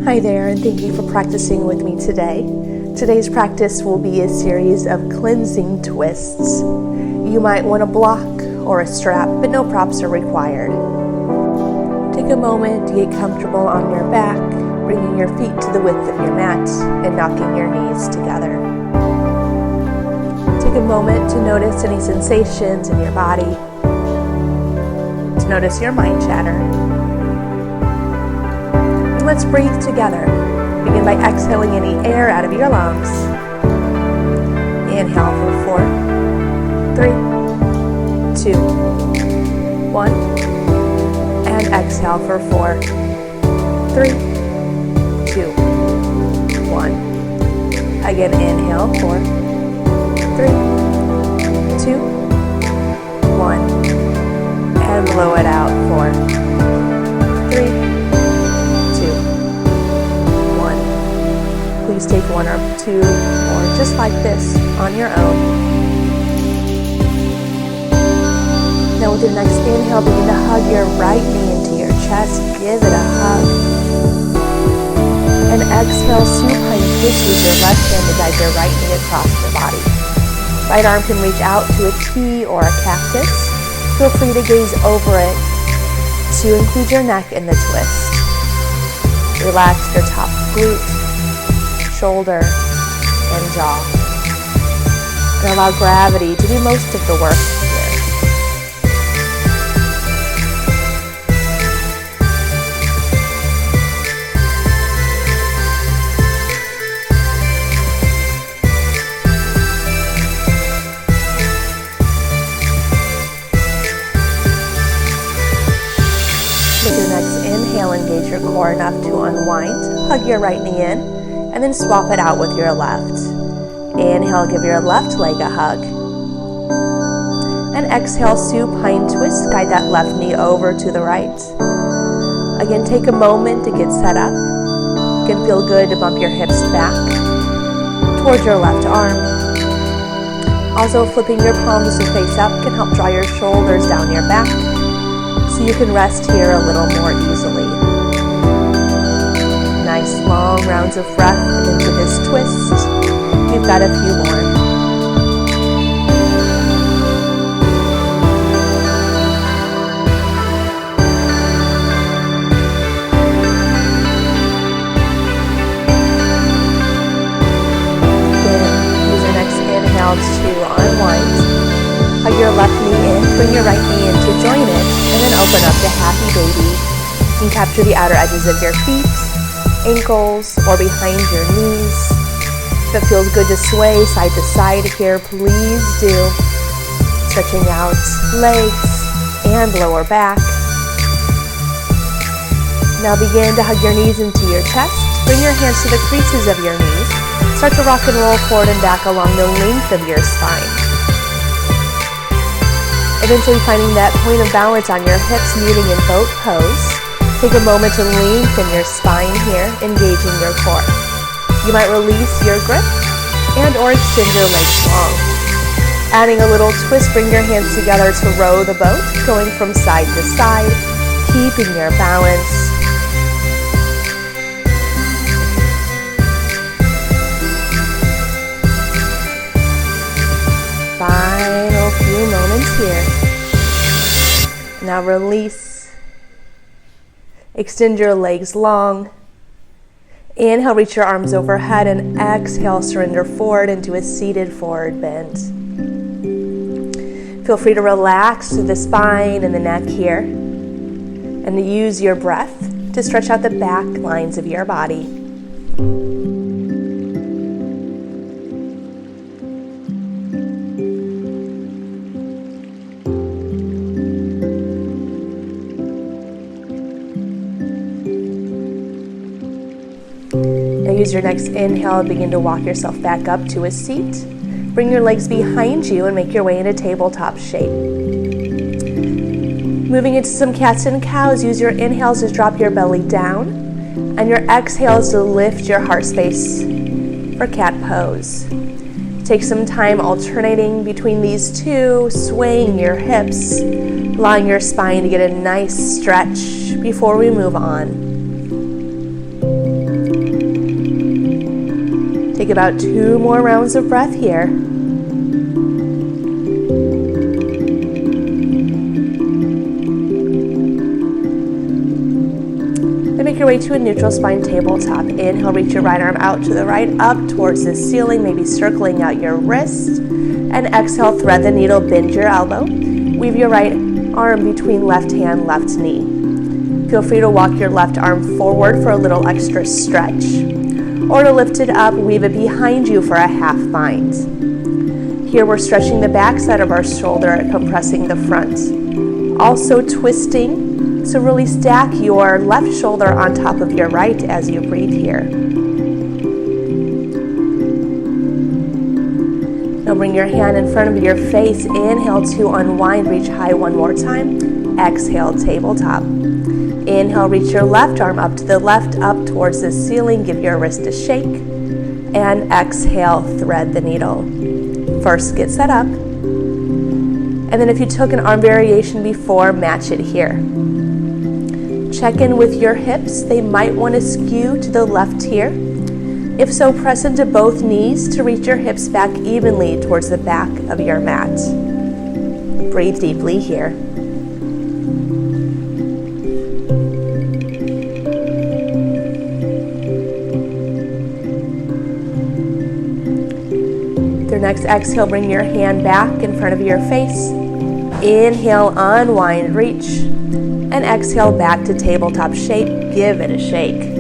Hi there, and thank you for practicing with me today. Today's practice will be a series of cleansing twists. You might want a block or a strap, but no props are required. Take a moment to get comfortable on your back, bringing your feet to the width of your mat and knocking your knees together. Take a moment to notice any sensations in your body, to notice your mind chatter. Let's breathe together. Begin by exhaling any air out of your lungs. Inhale for 4, 3, 2, 1. And exhale for 4, 3, 2, 1. Again, inhale 4, 3, 2, 1. And blow it out 4, 3, please take 1 or 2 or just like this on your own. Now with your next inhale, begin to hug your right knee into your chest. Give it a hug. And exhale, supine twist. Use your left hand to guide your right knee across your body. Right arm can reach out to a T or a cactus. Feel free to gaze over it to include your neck in the twist. Relax your top glute, shoulder, and jaw. And allow gravity to do most of the work here. With your next inhale, engage your core enough to unwind. Hug your right knee in, and then swap it out with your left. Inhale, give your left leg a hug. And exhale, supine twist. Guide that left knee over to the right. Again, take a moment to get set up. It can feel good to bump your hips back towards your left arm. Also, flipping your palms to face up can help draw your shoulders down your back so you can rest here a little more easily. Nice long rounds of breath into this twist. You've got a few more. Good. Use your next inhale to unwind. Hug your left knee in, bring your right knee in to join it, and then open up to happy baby. You can capture the outer edges of your feet, ankles, or behind your knees. If it feels good to sway side to side here, please do. Stretching out legs and lower back. Now begin to hug your knees into your chest. Bring your hands to the creases of your knees. Start to rock and roll forward and back along the length of your spine. Eventually finding that point of balance on your hips, meeting in boat pose. Take a moment to lengthen your spine here, engaging your core. You might release your grip and or extend your legs long. Adding a little twist, bring your hands together to row the boat, going from side to side, keeping your balance. Final few moments here. Now release. Extend your legs long. Inhale, reach your arms overhead, and exhale, surrender forward into a seated forward bend. Feel free to relax through the spine and the neck here, and to use your breath to stretch out the back lines of your body. Use your next inhale, begin to walk yourself back up to a seat. Bring your legs behind you and make your way into tabletop shape. Moving into some cats and cows, use your inhales to drop your belly down and your exhales to lift your heart space for cat pose. Take some time alternating between these two, swaying your hips, allowing your spine to get a nice stretch before we move on. Take about 2 more rounds of breath here. Make your way to a neutral spine tabletop. Inhale, reach your right arm out to the right, up towards the ceiling, maybe circling out your wrist. And exhale, thread the needle, bend your elbow. Weave your right arm between left hand, left knee. Feel free to walk your left arm forward for a little extra stretch. Or to lift it up, weave it behind you for a half bind. Here we're stretching the back side of our shoulder, compressing the front. Also twisting. So really stack your left shoulder on top of your right as you breathe here. Now bring your hand in front of your face. Inhale to unwind, reach high one more time. Exhale, tabletop. Inhale, reach your left arm up to the left, up towards the ceiling. Give your wrist a shake. And exhale, thread the needle. First, get set up. And then if you took an arm variation before, match it here. Check in with your hips. They might want to skew to the left here. If so, press into both knees to reach your hips back evenly towards the back of your mat. Breathe deeply here. Your next exhale, bring your hand back in front of your face. Inhale, unwind, reach. And exhale back to tabletop shape. Give it a shake.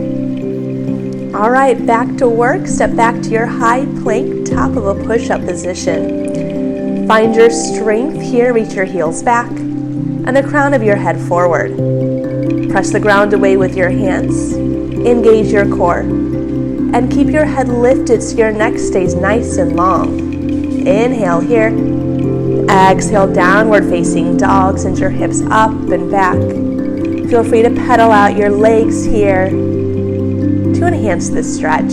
All right, back to work. Step back to your high plank, top of a push-up position. Find your strength here. Reach your heels back and the crown of your head forward. Press the ground away with your hands. Engage your core. And keep your head lifted so your neck stays nice and long. Inhale here. Exhale, downward facing dog. Send your hips up and back. Feel free to pedal out your legs here to enhance this stretch.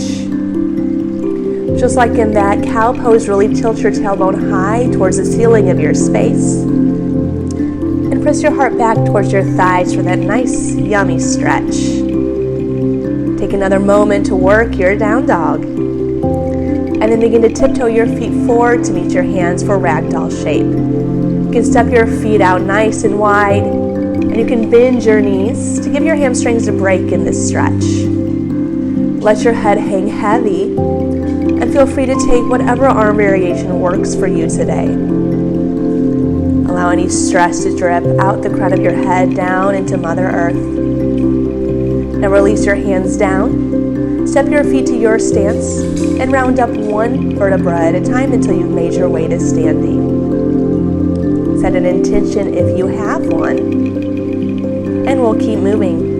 Just like in that cow pose, really tilt your tailbone high towards the ceiling of your space. And press your heart back towards your thighs for that nice, yummy stretch. Take another moment to work your down dog. And then begin to tiptoe your feet forward to meet your hands for ragdoll shape. You can step your feet out nice and wide, and you can bend your knees to give your hamstrings a break in this stretch. Let your head hang heavy, and feel free to take whatever arm variation works for you today. Allow any stress to drip out the crown of your head down into Mother Earth. Now release your hands down. Step your feet to your stance and round up one vertebra at a time until you've made your way to standing. Set an intention if you have one, and we'll keep moving.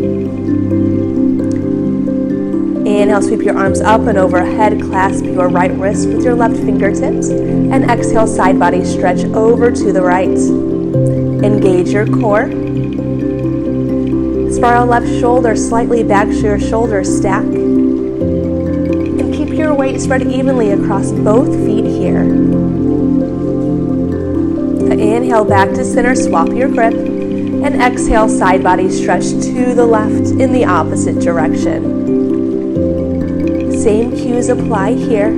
Inhale, sweep your arms up and overhead, clasp your right wrist with your left fingertips, and exhale, side body stretch over to the right. Engage your core. Spiral left shoulder slightly back so your shoulders stack. Your weight spread evenly across both feet here. Inhale back to center, swap your grip, and exhale, side body stretch to the left in the opposite direction. Same cues apply here.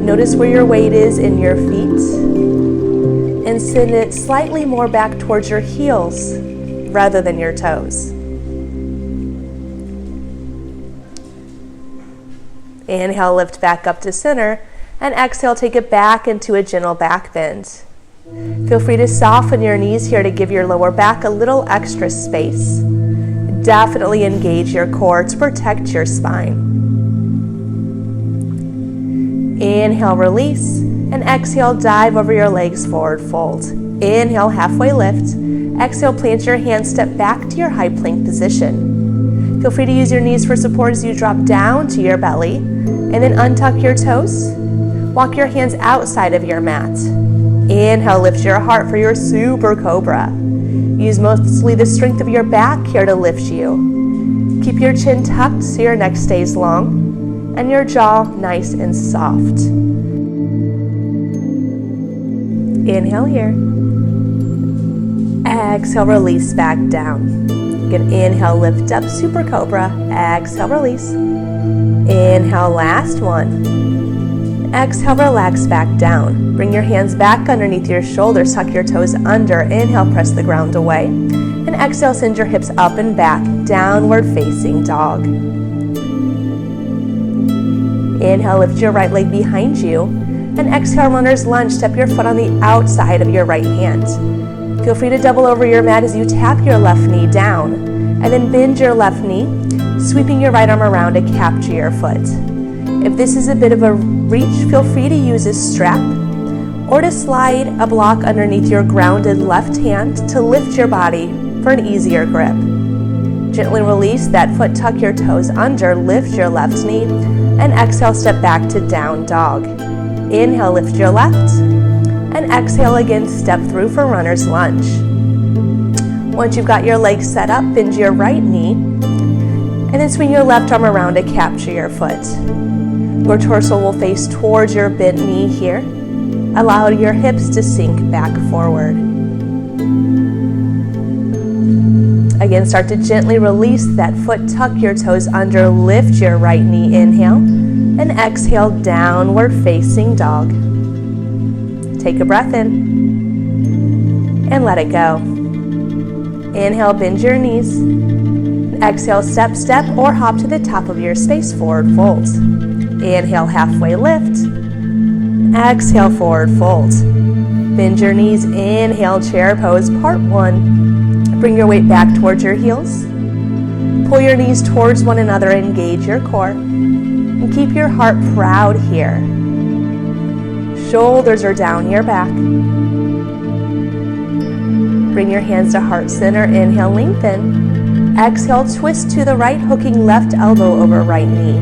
Notice where your weight is in your feet, and send it slightly more back towards your heels rather than your toes. Inhale, lift back up to center, and exhale, take it back into a gentle back bend. Feel free to soften your knees here to give your lower back a little extra space. Definitely engage your core to protect your spine. Inhale, release, and exhale, dive over your legs, forward fold. Inhale, halfway lift. Exhale, plant your hands, step back to your high plank position. Feel free to use your knees for support as you drop down to your belly, and then untuck your toes. Walk your hands outside of your mat. Inhale, lift your heart for your super cobra. Use mostly the strength of your back here to lift you. Keep your chin tucked so your neck stays long, and your jaw nice and soft. Inhale here. Exhale, release back down. Again, inhale, lift up, super cobra. Exhale, release. Inhale, last one. Exhale, relax back down. Bring your hands back underneath your shoulders, tuck your toes under. Inhale, press the ground away. And exhale, send your hips up and back, downward facing dog. Inhale, lift your right leg behind you. And exhale, runner's lunge. Step your foot on the outside of your right hand. Feel free to double over your mat as you tap your left knee down. And then bend your left knee, sweeping your right arm around to capture your foot. If this is a bit of a reach, feel free to use a strap or to slide a block underneath your grounded left hand to lift your body for an easier grip. Gently release that foot, tuck your toes under, lift your left knee, and exhale, step back to down dog. Inhale, lift your left, and exhale again, step through for runner's lunge. Once you've got your legs set up, bend your right knee, and then swing your left arm around to capture your foot. Your torso will face towards your bent knee here. Allow your hips to sink back forward. Again, start to gently release that foot, tuck your toes under, lift your right knee, inhale, and exhale, downward facing dog. Take a breath in, and let it go. Inhale, bend your knees. Exhale, step, step, or hop to the top of your space, forward fold. Inhale, halfway lift. Exhale, forward fold. Bend your knees, inhale, chair pose, part one. Bring your weight back towards your heels. Pull your knees towards one another, engage your core. And keep your heart proud here. Shoulders are down your back. Bring your hands to heart center, inhale, lengthen. Exhale, twist to the right, hooking left elbow over right knee.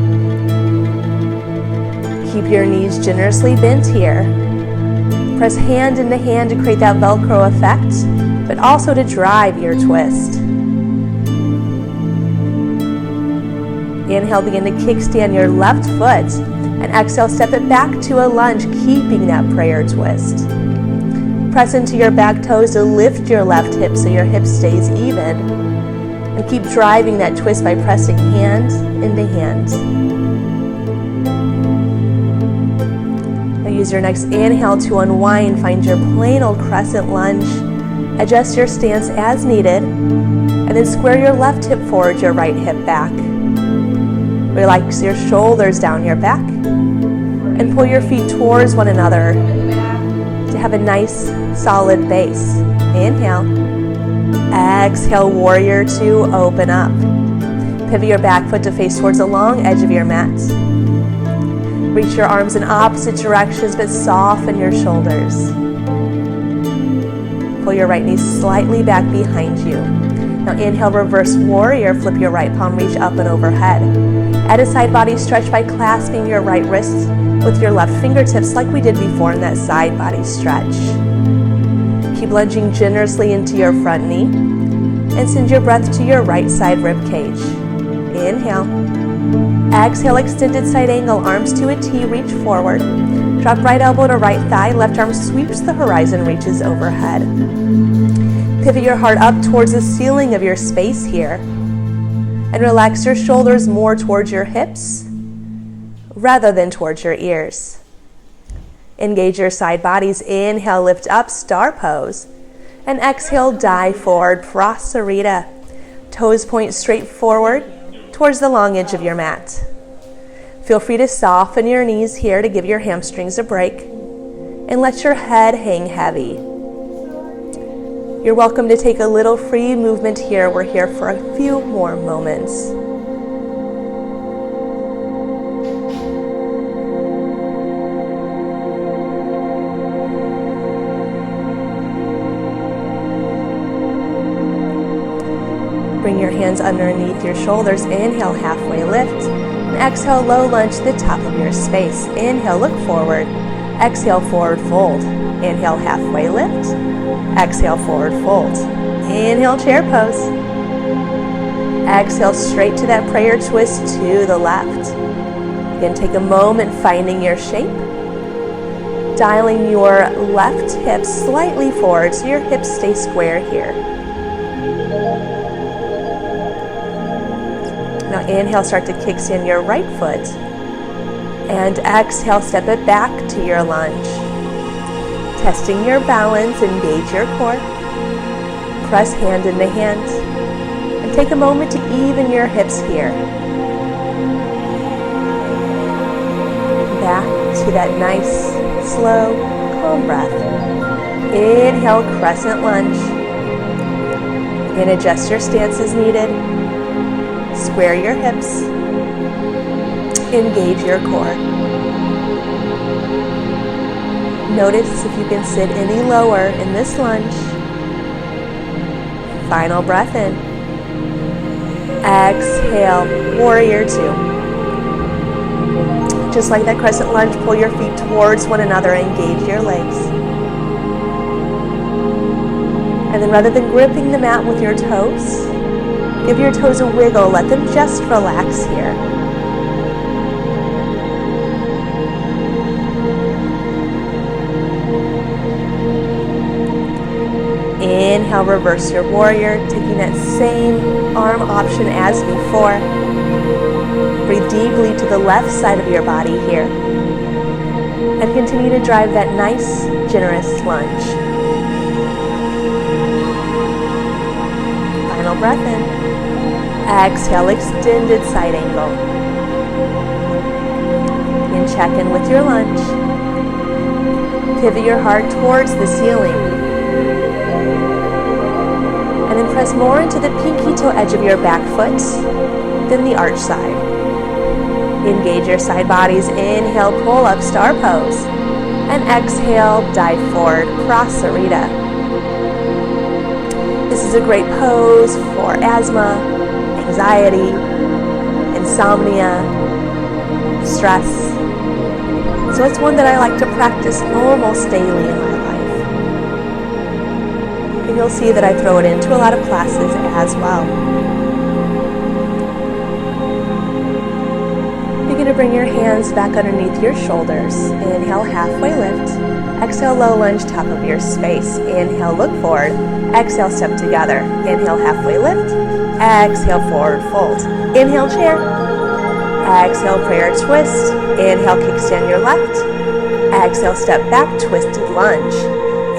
Keep your knees generously bent here. Press hand into hand to create that Velcro effect, but also to drive your twist. Inhale, begin to kickstand your left foot, and exhale, step it back to a lunge, keeping that prayer twist. Press into your back toes to lift your left hip so your hip stays even, and keep driving that twist by pressing hand into hand. Now use your next inhale to unwind, find your plain old crescent lunge. Adjust your stance as needed, and then square your left hip forward, your right hip back. Relax your shoulders down your back, and pull your feet towards one another to have a nice, solid base. Inhale. Exhale, warrior two, open up. Pivot your back foot to face towards the long edge of your mat. Reach your arms in opposite directions, but soften your shoulders. Pull your right knee slightly back behind you. Now inhale, reverse warrior, flip your right palm, reach up and overhead. Add a side body stretch by clasping your right wrist with your left fingertips like we did before in that side body stretch. Keep lunging generously into your front knee and send your breath to your right side rib cage. Inhale. Exhale, extended side angle, arms to a T, reach forward. Drop right elbow to right thigh, left arm sweeps the horizon, reaches overhead. Pivot your heart up towards the ceiling of your space here. And relax your shoulders more towards your hips rather than towards your ears. Engage your side bodies. Inhale, lift up, star pose. And exhale, dive forward, prasarita. Toes point straight forward towards the long edge of your mat. Feel free to soften your knees here to give your hamstrings a break. And let your head hang heavy. You're welcome to take a little free movement here. We're here for a few more moments. Bring your hands underneath your shoulders. Inhale, halfway lift. And exhale, low lunge to the top of your space. Inhale, look forward. Exhale, forward fold. Inhale, halfway lift. Exhale, forward fold. Inhale, chair pose. Exhale, straight to that prayer twist to the left. Again, take a moment finding your shape. Dialing your left hip slightly forward so your hips stay square here. Now inhale, start to kickstand your right foot. And exhale, step it back to your lunge. Testing your balance, engage your core. Press hand into hand. And take a moment to even your hips here. Back to that nice, slow, calm breath. Inhale, crescent lunge. And adjust your stance as needed. Square your hips. Engage your core. Notice if you can sit any lower in this lunge. Final breath in. Exhale, warrior two. Just like that crescent lunge, pull your feet towards one another, engage your legs. And then rather than gripping the mat with your toes, give your toes a wiggle, let them just relax here. Inhale, reverse your warrior, taking that same arm option as before. Breathe deeply to the left side of your body here. And continue to drive that nice, generous lunge. Final breath in. Exhale, extended side angle. And check in with your lunge. Pivot your heart towards the ceiling. And then press more into the pinky toe edge of your back foot than the arch side. Engage your side bodies. Inhale, pull up, star pose. And exhale, dive forward, prasarita. This is a great pose for asthma, anxiety, insomnia, stress. So it's one that I like to practice almost daily in my life. And you'll see that I throw it into a lot of classes as well. Begin to bring your hands back underneath your shoulders. Inhale, halfway lift. Exhale, low lunge, top of your space. Inhale, look forward. Exhale, step together. Inhale, halfway lift. Exhale, forward fold. Inhale, chair. Exhale, prayer twist. Inhale, kickstand your left. Exhale, step back, twisted lunge.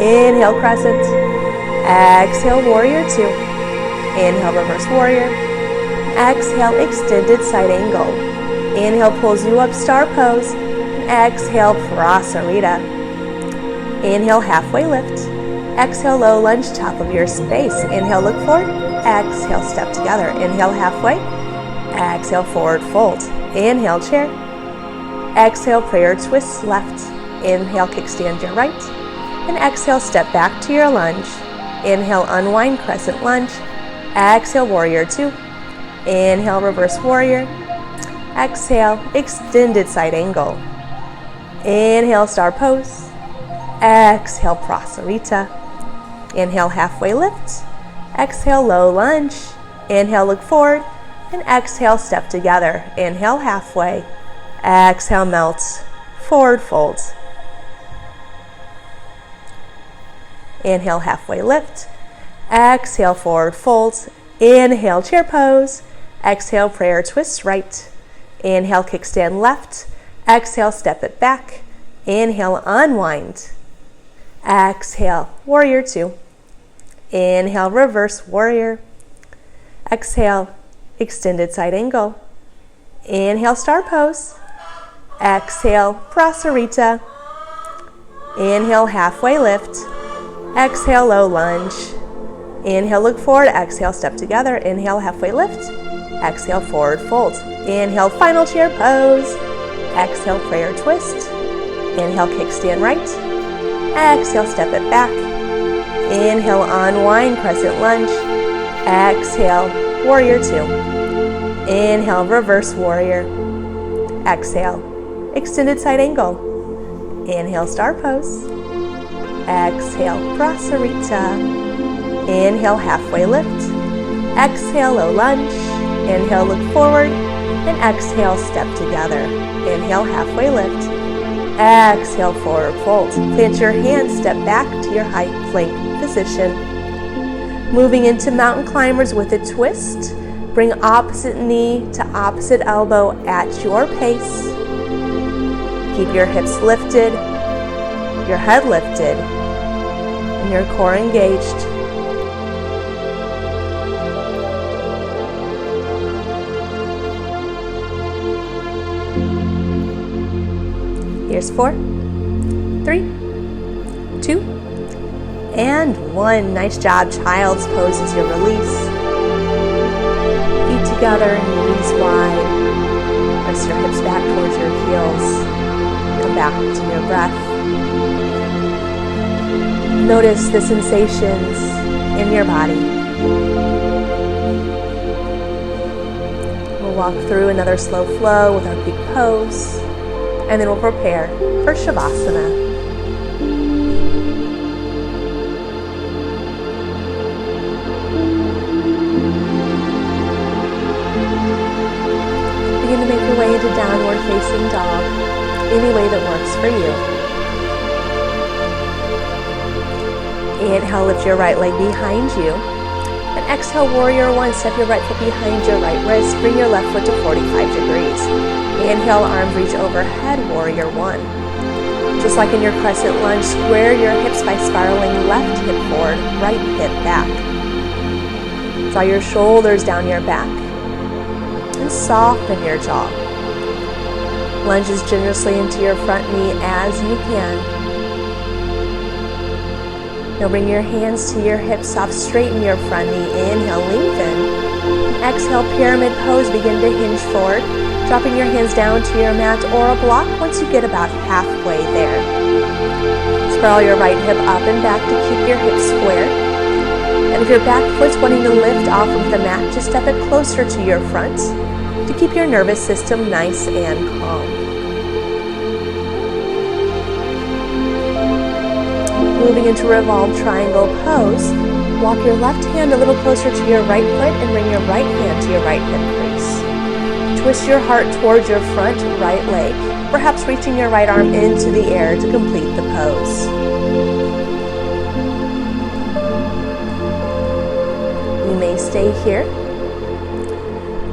Inhale, crescent. Exhale, warrior two. Inhale, reverse warrior. Exhale, extended side angle. Inhale, pulls you up, star pose. Exhale, prasarita. Inhale, halfway lift. Exhale, low lunge, top of your space. Inhale, look forward. Exhale, step together. Inhale, halfway. Exhale, forward fold. Inhale, chair. Exhale, prayer twist left. Inhale, kickstand your right. And exhale, step back to your lunge. Inhale, unwind, crescent lunge. Exhale, warrior two. Inhale, reverse warrior. Exhale, extended side angle. Inhale, star pose. Exhale, prasarita. Inhale, halfway lift. Exhale, low lunge. Inhale, look forward. And exhale, step together. Inhale, halfway. Exhale, melt. Forward fold. Inhale, halfway lift. Exhale, forward fold. Inhale, chair pose. Exhale, prayer twist right. Inhale, kickstand left. Exhale, step it back. Inhale, unwind. Exhale, warrior two. Inhale, reverse warrior. Exhale, extended side angle. Inhale, star pose. Exhale, prasarita. Inhale, halfway lift. Exhale, low lunge. Inhale, look forward. Exhale, step together. Inhale, halfway lift. Exhale, forward fold. Inhale, final chair pose. Exhale, prayer twist. Inhale, kickstand right. Exhale, step it back. Inhale, unwind, crescent lunge. Exhale, warrior two. Inhale, reverse warrior. Exhale, extended side angle. Inhale, star pose. Exhale, prasarita. Inhale, halfway lift. Exhale, low lunge. Inhale, look forward. And exhale, step together. Inhale, halfway lift. Exhale, forward fold. Plant your hands, step back to your high plank position. Moving into mountain climbers with a twist. Bring opposite knee to opposite elbow at your pace. Keep your hips lifted, your head lifted, and your core engaged. Here's 4, 3, 2, and 1. Nice job. Child's pose as you release. Feet together, knees wide. Press your hips back towards your heels. Come back to your breath. Notice the sensations in your body. We'll walk through another slow flow with our peak pose, and then we'll prepare for Shavasana. Begin to make your way into downward facing dog, any way that works for you. Inhale, lift your right leg behind you. And exhale, warrior 1, step your right foot behind your right wrist. Bring your left foot to 45 degrees. Inhale, arms reach overhead, warrior 1. Just like in your crescent lunge, square your hips by spiraling left hip forward, right hip back. Draw your shoulders down your back and soften your jaw. Lunge as generously into your front knee as you can. Now bring your hands to your hips, soft straighten your front knee. Inhale, lengthen. And exhale, pyramid pose, begin to hinge forward. Dropping your hands down to your mat or a block once you get about halfway there. Sprawl your right hip up and back to keep your hips square. And if your back foot's wanting to lift off of the mat, just step it closer to your front to keep your nervous system nice and calm. Moving into revolved triangle pose, walk your left hand a little closer to your right foot and bring your right hand to your right hip crease. Twist your heart towards your front right leg, perhaps reaching your right arm into the air to complete the pose. You may stay here,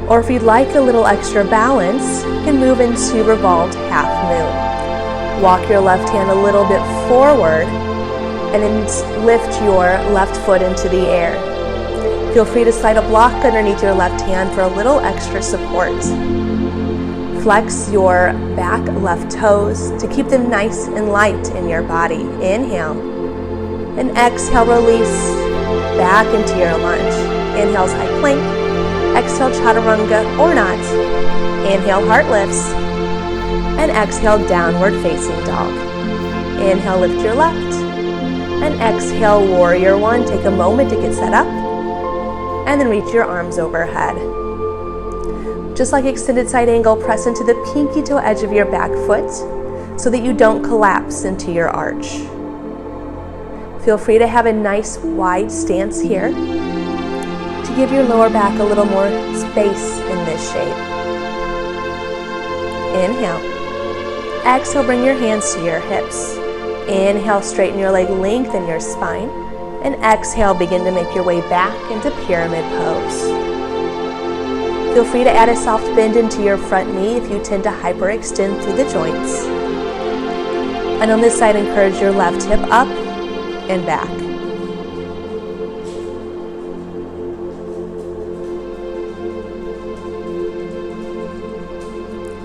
or if you'd like a little extra balance, you can move into revolved half moon. Walk your left hand a little bit forward and then lift your left foot into the air. Feel free to slide a block underneath your left hand for a little extra support. Flex your back left toes to keep them nice and light in your body. Inhale. And exhale, release back into your lunge. Inhale, high plank. Exhale, chaturanga or not. Inhale, heart lifts. And exhale, downward facing dog. Inhale, lift your left. And exhale, warrior 1. Take a moment to get set up. And then reach your arms overhead. Just like extended side angle, press into the pinky toe edge of your back foot so that you don't collapse into your arch. Feel free to have a nice wide stance here to give your lower back a little more space in this shape. Inhale. Exhale, bring your hands to your hips. Inhale, straighten your leg, lengthen your spine. And exhale, begin to make your way back into pyramid pose. Feel free to add a soft bend into your front knee if you tend to hyperextend through the joints. And on this side, encourage your left hip up and back.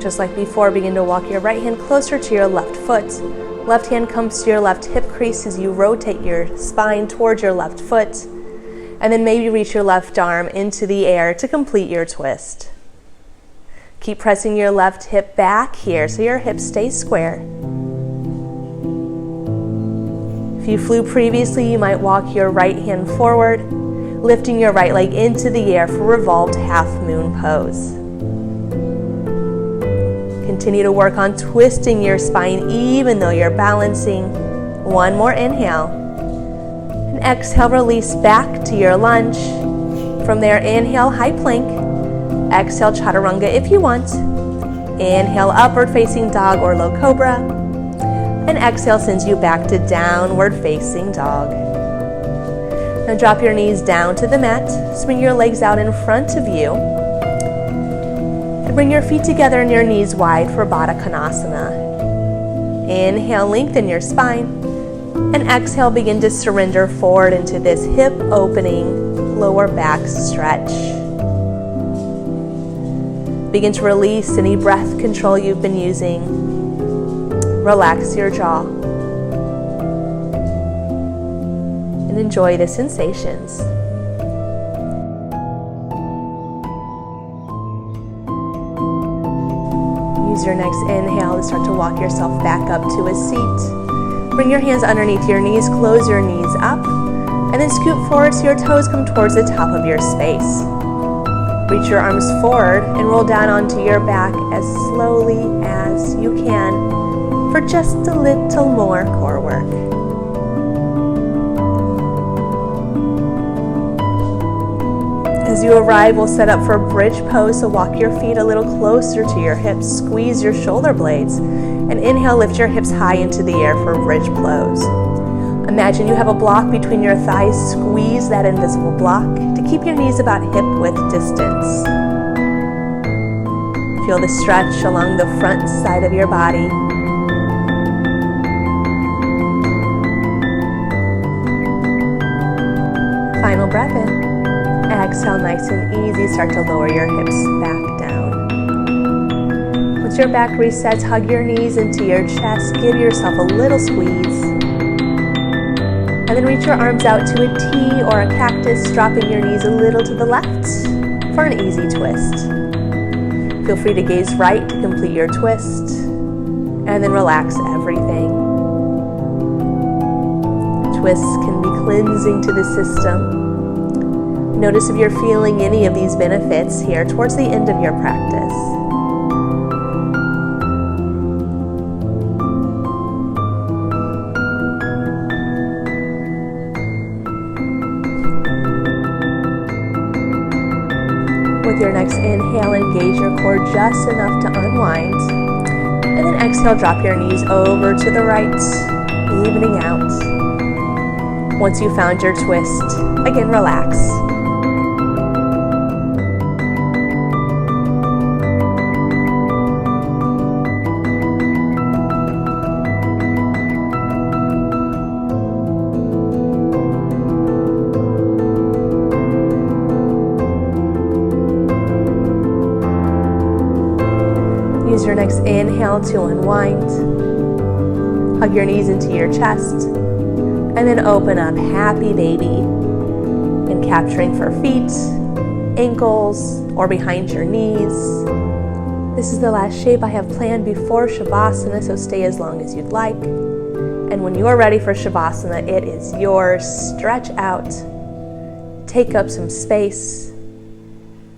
Just like before, begin to walk your right hand closer to your left foot. Left hand comes to your left hip crease as you rotate your spine towards your left foot. And then maybe reach your left arm into the air to complete your twist. Keep pressing your left hip back here so your hips stay square. If you flew previously, you might walk your right hand forward, lifting your right leg into the air for revolved half moon pose. Continue to work on twisting your spine even though you're balancing. One more inhale. And exhale, release back to your lunge. From there, inhale, high plank. Exhale, chaturanga if you want. Inhale, upward facing dog or low cobra. And exhale sends you back to downward facing dog. Now drop your knees down to the mat, swing your legs out in front of you, and bring your feet together and your knees wide for Baddha Konasana. Inhale, lengthen your spine, and exhale, begin to surrender forward into this hip opening lower back stretch. Begin to release any breath control you've been using. Relax your jaw and enjoy the sensations. Use your next inhale to start to walk yourself back up to a seat. Bring your hands underneath your knees, close your knees up, and then scoot forward so your toes come towards the top of your space. Reach your arms forward and roll down onto your back as slowly as you can for just a little more core work. As you arrive, we'll set up for a bridge pose, so walk your feet a little closer to your hips, squeeze your shoulder blades, and inhale, lift your hips high into the air for bridge pose. Imagine you have a block between your thighs, squeeze that invisible block to keep your knees about hip-width distance. Feel the stretch along the front side of your body. Final breath in. Exhale, nice and easy. Start to lower your hips back down. Once your back resets, hug your knees into your chest. Give yourself a little squeeze. And then reach your arms out to a T or a cactus, dropping your knees a little to the left for an easy twist. Feel free to gaze right to complete your twist. And then relax everything. Twists can be cleansing to the system. Notice if you're feeling any of these benefits here towards the end of your practice. With your next inhale, engage your core just enough to unwind. And then exhale, drop your knees over to the right, evening out. Once you found your twist, again, relax. Use your next inhale to unwind. Hug your knees into your chest. And then open up, happy baby. And capturing for feet, ankles, or behind your knees. This is the last shape I have planned before Shavasana, so stay as long as you'd like. And when you're ready for Shavasana, it is yours. Stretch out, take up some space,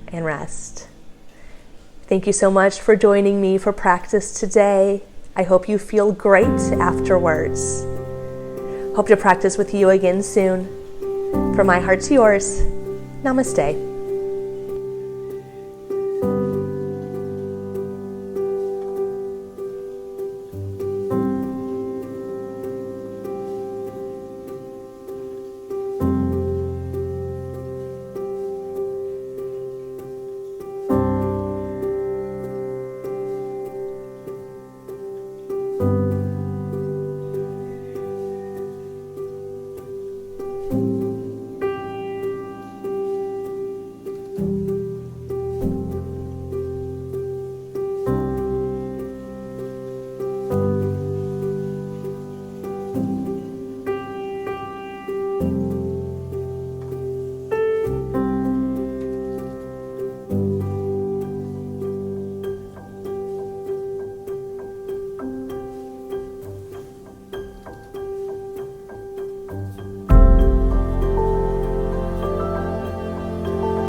and rest. Thank you so much for joining me for practice today. I hope you feel great afterwards. Hope to practice with you again soon. From my heart to yours, namaste.